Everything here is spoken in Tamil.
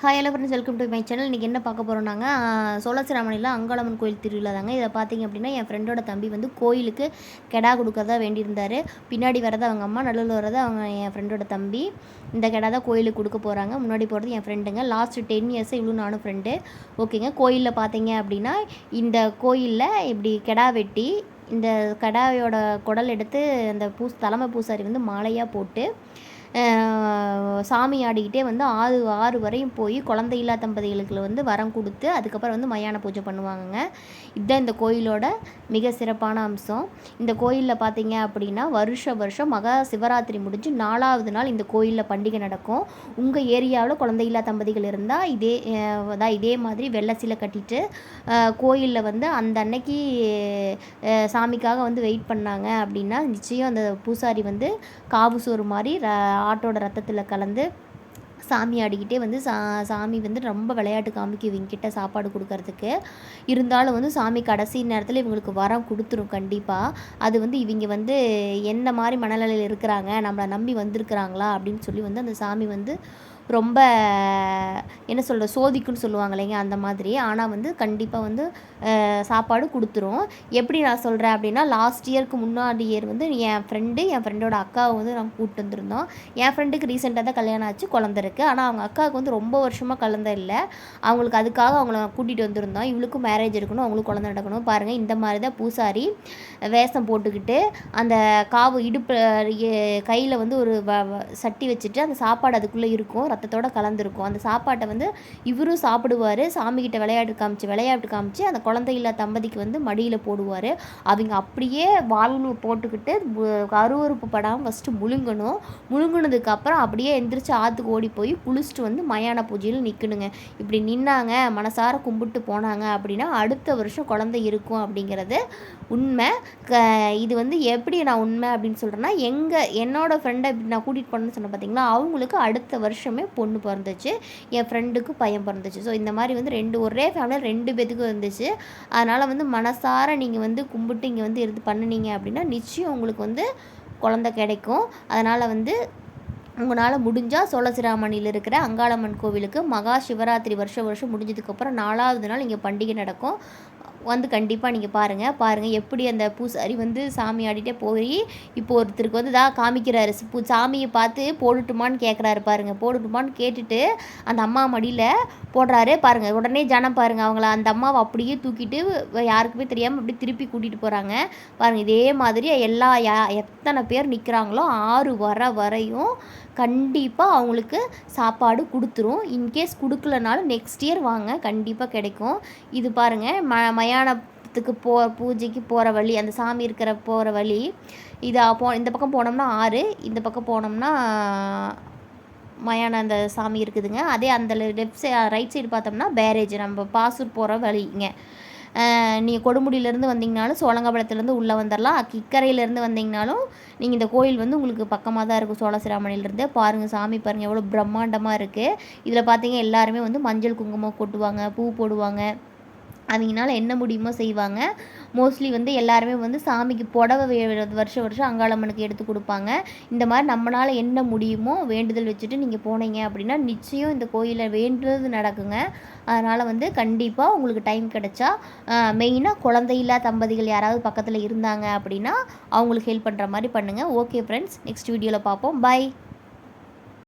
Hi hello friends, welcome to my channel. இன்றைக்கி என்ன பார்க்க போகிறோம்னாங்க, சோழசிராமணியில் அங்காளம்மன் கோயில் திருவிழா தாங்க. இதை பார்த்தீங்க அப்படின்னா, என் ஃப்ரெண்டோட தம்பி வந்து கோயிலுக்கு கெடா கொடுக்கறதா வேண்டியிருந்தார். பின்னாடி வரது அவங்க அம்மா, நடுவில் வரது அவங்க என் ஃப்ரெண்டோட தம்பி. இந்த கெடா தான் கோயிலுக்கு கொடுக்க போகிறாங்க. முன்னாடி போகிறது என் ஃப்ரெண்டுங்க. லாஸ்ட் 10 இயர்ஸ் இவ்வளோ நானும் ஃப்ரெண்டு. ஓகேங்க. கோயிலில் பார்த்தீங்க அப்படின்னா, இந்த கோயிலில் இப்படி கெடா வெட்டி இந்த கெடாயோட குடல் எடுத்து அந்த தலைமை பூசாரி வந்து மாலையாக போட்டு சாமி ஆடிக்கிட்டே வந்து ஆறு வரையும் போய் குழந்தையில்லா தம்பதிகளுக்கு வந்து வரம் கொடுத்து அதுக்கப்புறம் வந்து மயான பூஜை பண்ணுவாங்கங்க. இதுதான் இந்த கோயிலோட மிக சிறப்பான அம்சம். இந்த கோயிலில் பார்த்தீங்க அப்படின்னா வருஷம் மகா சிவராத்திரி முடிஞ்சு 4வது நாள் இந்த கோயிலில் பண்டிகை நடக்கும். உங்கள் ஏரியாவில் குழந்தையில்லா தம்பதிகள் இருந்தால் இதே மாதிரி வெள்ளை சீலை கட்டிட்டு கோயிலில் வந்து அந்த அன்னைக்கு சாமிக்காக வந்து வெயிட் பண்ணாங்க அப்படின்னா நிச்சயம் அந்த பூசாரி வந்து காவு சோறு மாதிரி ஆட்டோட ரத்தத்தில் கலந்து சாமி ஆடிக்கிட்டே வந்து சாமி வந்து ரொம்ப விளையாட்டு காமிக்கும் இவங்ககிட்ட சாப்பாடு கொடுக்கறதுக்கு. இருந்தாலும் வந்து சாமி கடைசி நேரத்தில் இவங்களுக்கு வரம் கொடுத்துரும் கண்டிப்பாக. அது வந்து இவங்க வந்து என்ன மாதிரி மனநிலையில் இருக்கிறாங்க, நம்மளை நம்பி வந்திருக்கிறாங்களா அப்படின்னு சொல்லி வந்து அந்த சாமி வந்து ரொம்ப என்ன சொல்கிற சோதிக்குன்னு சொல்லுவாங்க இல்லைங்க, அந்த மாதிரி. ஆனால் வந்து கண்டிப்பாக வந்து சாப்பாடு கொடுத்துரும். எப்படி நான் சொல்கிறேன் அப்படின்னா, லாஸ்ட் இயருக்கு முன்னாடி இயர் வந்து என் ஃப்ரெண்டோட அக்காவை வந்து நாங்கள் கூப்பிட்டு வந்திருந்தோம். என் ஃப்ரெண்டுக்கு ரீசெண்டாக தான் கல்யாணம் ஆச்சு, குழந்த இருக்குது. ஆனால் அவங்க அக்காவுக்கு வந்து ரொம்ப வருஷமாக குழந்த இல்லை. அவங்களுக்கு அதுக்காக அவங்கள கூட்டிகிட்டு வந்திருந்தோம். இவளுக்கும் மேரேஜ் இருக்கணும், அவங்களுக்கும் குழந்தை நடக்கணும். பாருங்கள், இந்த மாதிரி தான் பூசாரி வேஷம் போட்டுக்கிட்டு அந்த காவு இடுப்பு கையில் வந்து ஒரு சட்டி வச்சுட்டு அந்த சாப்பாடு அதுக்குள்ளே இருக்கும், ரத்தத்தோடு கலந்துருக்கும். அந்த சாப்பாட்டை வந்து இவரும் சாப்பிடுவார். சாமிக்கிட்ட விளையாட்டு காமிச்சு அந்த குழந்தையில்லா தம்பதிக்கு வந்து மடியில் போடுவார். அவங்க அப்படியே வாழ்வு போட்டுக்கிட்டு அருவறுப்பு படாமல் ஃபஸ்ட்டு முழுங்கினதுக்கப்புறம் அப்படியே எந்திரிச்சு ஆற்றுக்கு ஓடி போய் குளிச்சுட்டு வந்து மயான பூஜையில் நிற்கணுங்க. இப்படி நின்னாங்க, மனசார கும்பிட்டு போனாங்க அப்படின்னா அடுத்த வருஷம் குழந்தை இருக்கும் அப்படிங்கிறது உண்மை. இது வந்து எப்படி நான் உண்மை அப்படின்னு சொல்கிறேன்னா, என்னோடய ஃப்ரெண்டை நான் கூட்டிகிட்டு போனேன்னு சொன்னேன் பார்த்தீங்களா, அவங்களுக்கு அடுத்த வருஷமே பொண்ணு பிறந்துச்சு, என் ஃப்ரெண்டுக்கு பையன் பிறந்துச்சு. ஸோ இந்த மாதிரி வந்து ஒரே ஃபேமிலியில் 2 பேத்துக்கும் இருந்துச்சு. அதனால் வந்து மனசார நீங்கள் வந்து கும்பிட்டு இங்கே வந்து இருந்து பண்ணினீங்க அப்படின்னா நிச்சயம் உங்களுக்கு வந்து குழந்தை கிடைக்கும். அதனால் வந்து உங்களால் முடிஞ்சால் சோழசிராமணியில் இருக்கிற அங்காளம்மன் கோவிலுக்கு மகா சிவராத்திரி வருஷம் முடிஞ்சதுக்கப்புறம் 4வது நாள் இங்கே பண்டிகை நடக்கும். வந்து கண்டிப்பாக நீங்கள் பாருங்கள் எப்படி அந்த பூசாரி வந்து சாமி ஆடிட்டே போய் இப்போ ஒருத்தருக்கு வந்து காமிக்கிறாரு. சாமியை பார்த்து போடட்டுமான்னு கேட்குறாரு பாருங்கள். போடட்டுமான்னு கேட்டுட்டு அந்த அம்மா மடியில் போடுறாரு பாருங்கள். உடனே ஜனம் பாருங்கள், அவங்கள அந்த அம்மாவை அப்படியே தூக்கிட்டு யாருக்குமே தெரியாமல் அப்படி திருப்பி கூட்டிகிட்டு போகிறாங்க பாருங்கள். இதே மாதிரி எத்தனை பேர் நிற்கிறாங்களோ 6 வரையும் கண்டிப்பாக அவங்களுக்கு சாப்பாடு கொடுத்துரும். இன்கேஸ் கொடுக்கலனாலும் நெக்ஸ்ட் இயர் வாங்க, கண்டிப்பாக கிடைக்கும். இது பாருங்கள், மயானத்துக்கு பூஜைக்கு போகிற வழி, அந்த சாமி இருக்கிற போகிற வழி இது. இந்த பக்கம் போனோம்னா 6, இந்த பக்கம் போனோம்னா மயான அந்த சாமி இருக்குதுங்க. அதே அந்த ரைட் சைடு பார்த்தோம்னா பேரேஜ், நம்ம பாசூர் போகிற வழிங்க. நீங்கள் கொடுமுடியிலேருந்து வந்தீங்கனாலும் சோழங்கபாளையத்துலேருந்து உள்ளே வந்துடலாம். இக்கரையிலேருந்து வந்தீங்கனாலும் நீங்கள் இந்த கோயில் வந்து உங்களுக்கு பக்கமாக தான் இருக்கும். சோழசிராமணிலேருந்து பாருங்கள், சாமி பாருங்கள் எவ்வளோ பிரம்மாண்டமாக இருக்குது. இதில் பார்த்தீங்க எல்லாருமே வந்து மஞ்சள் குங்குமம் கொட்டுவாங்க, பூ போடுவாங்க, அவங்களால என்ன முடியுமோ செய்வாங்க. மோஸ்ட்லி வந்து எல்லாருமே வந்து சாமிக்கு புடவை வருஷம் அங்காளம்மனுக்கு எடுத்து கொடுப்பாங்க. இந்த மாதிரி நம்மளால் என்ன முடியுமோ வேண்டுதல் வச்சுட்டு நீங்கள் போனீங்க அப்படின்னா நிச்சயம் இந்த கோயிலில் வேண்டுதல் நடக்குங்க. அதனால் வந்து கண்டிப்பாக உங்களுக்கு டைம் கிடச்சா மெயினாக குழந்தையில்லா தம்பதிகள் யாராவது பக்கத்தில் இருந்தாங்க அப்படின்னா அவங்களுக்கு ஹெல்ப் பண்ணுற மாதிரி பண்ணுங்கள். ஓகே ஃப்ரெண்ட்ஸ், நெக்ஸ்ட் வீடியோவில் பார்ப்போம். பை.